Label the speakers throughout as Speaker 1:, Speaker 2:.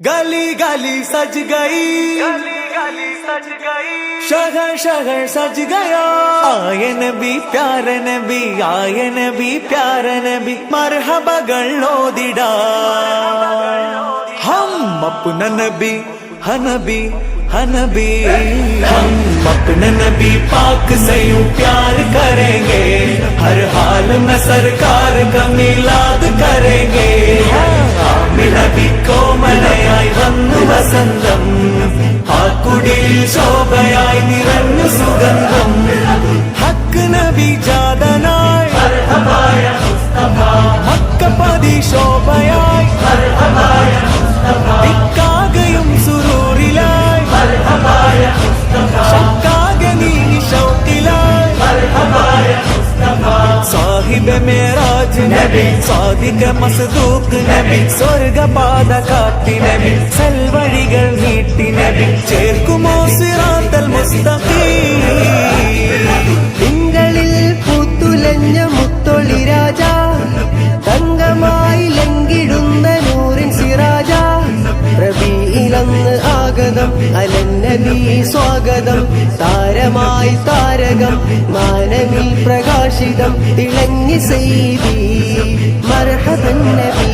Speaker 1: गली गली सज गई,
Speaker 2: गली गली सज गई,
Speaker 1: शहर शहर सज गया। आए नबी प्यारे नबी, आए नबी प्यारे नबी, मरहबകൾ ഓതിടാ। हम अपना नबी हनबी हनबी, हम अपने नबी पाक से यूं प्यार करेंगे, हर हाल में सरकार का मिलाद करेंगे। നബി കോമലയായി വന്നു വസന്തം, ആ കുടിൽ ശോഭയായി നിറഞ്ഞു സുഗന്ധം. ഹക്ക് നബി ജാതനായി മക്കപതി ശോഭയായി, ദിക്കാകയും സുരൂരിലായി, ശക്കാകെ നീ ശൗക്കിലായി. സാഹിബ് മേരാജ് നബി, സാദിഖ് മസ്ദൂഖ് നബി, സ്വർഗപാത കാട്ടി നബി, സൽവഴികൾ നീട്ടി നബി, ചേർക്കുമോ സിറാത്തൽ മുസ്തഖീം.
Speaker 3: തിങ്കളിൽ പൂത്തുലഞ്ഞ മുത്തൊളി രാജ, തങ്കമായി ലങ്കിടുന്ന നൂറിൻ സിറാജ. റബീഇലന്ന് ആഗതം, അലന്നബി സ്വാഗതം, താരമായി താരകം, മാനവിൽ പ്രകാശിതം, തിളങ്ങി സൈദി മർഹബൻ നബി.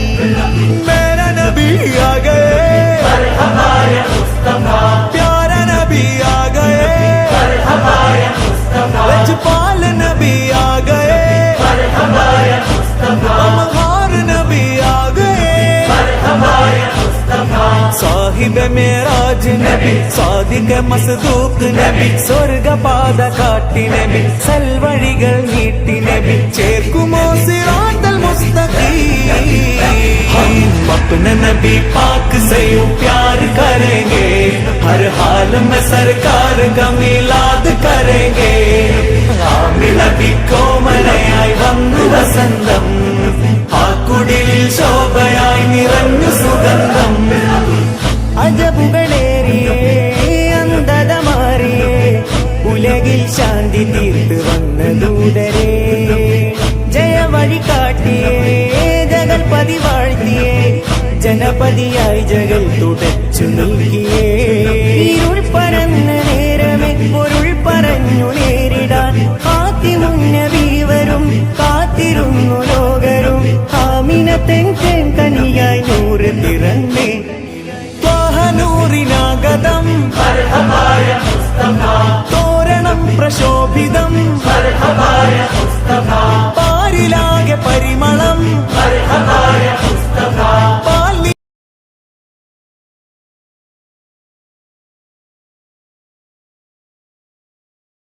Speaker 1: മേരാ നബി ആ ഗയേ,
Speaker 2: मरहबा या मुस्तफा,
Speaker 1: प्यारा नबी आ गए,
Speaker 2: मरहबा या मुस्तफा,
Speaker 1: लजपाल नबी आ गए,
Speaker 2: मरहबा या मुस्तफा,
Speaker 1: अमहार नबी आ गए,
Speaker 2: मरहबा या मुस्तफा,
Speaker 1: സാഹിബ് മേരാജ് നബി, സാദിഖ് മസ്ദൂഖ് നബി, സ്വർഗപാത കാട്ടി നബി, സൽവഴികൾ നീട്ടി നബി, ചേർക്കുമോ സിറാത്തൽ മുസ്തഖീം. हम अपने नबी पाक से यूं प्यार करेंगे, हर हाल में सरकार का मिलाद करेंगे. ആമി നബി കോമലയായി വന്നു വസന്തം, ആ കുടിൽ ശോഭയായി നിറഞ്ഞു സുഗന്ധം.
Speaker 3: അജബുകളേറിയേ അന്ധത മാറിയേ, ഉലകിൽ ശാന്തി തീർത്ത് വന്ന ദൂതരേ. ജയവഴി കാട്ടിയേ ജഗൽപതി വാഴ്ത്തിയേ, ജനപതിയായി ജഗൽ തുടച്ചു നൽകിയേ. ഇരുൾ പരന്ന നേരമേ പൊരുൾ പറഞ്ഞു നേരിടാൻ, ആത്തിമുന്നബി വരും കാത്തിരുന്നു ലോകരും. ആമിനത്തെൻ കനിയായി നൂറ് പിറന്നേ, നൂറിനാഗതം
Speaker 2: मरहबा या मुस्तफा,
Speaker 1: തോരണം പ്രശോഭിതം,
Speaker 2: मरहबा या मुस्तफा,
Speaker 1: പാരിലാകെ പരിമളം.
Speaker 2: मरहबा या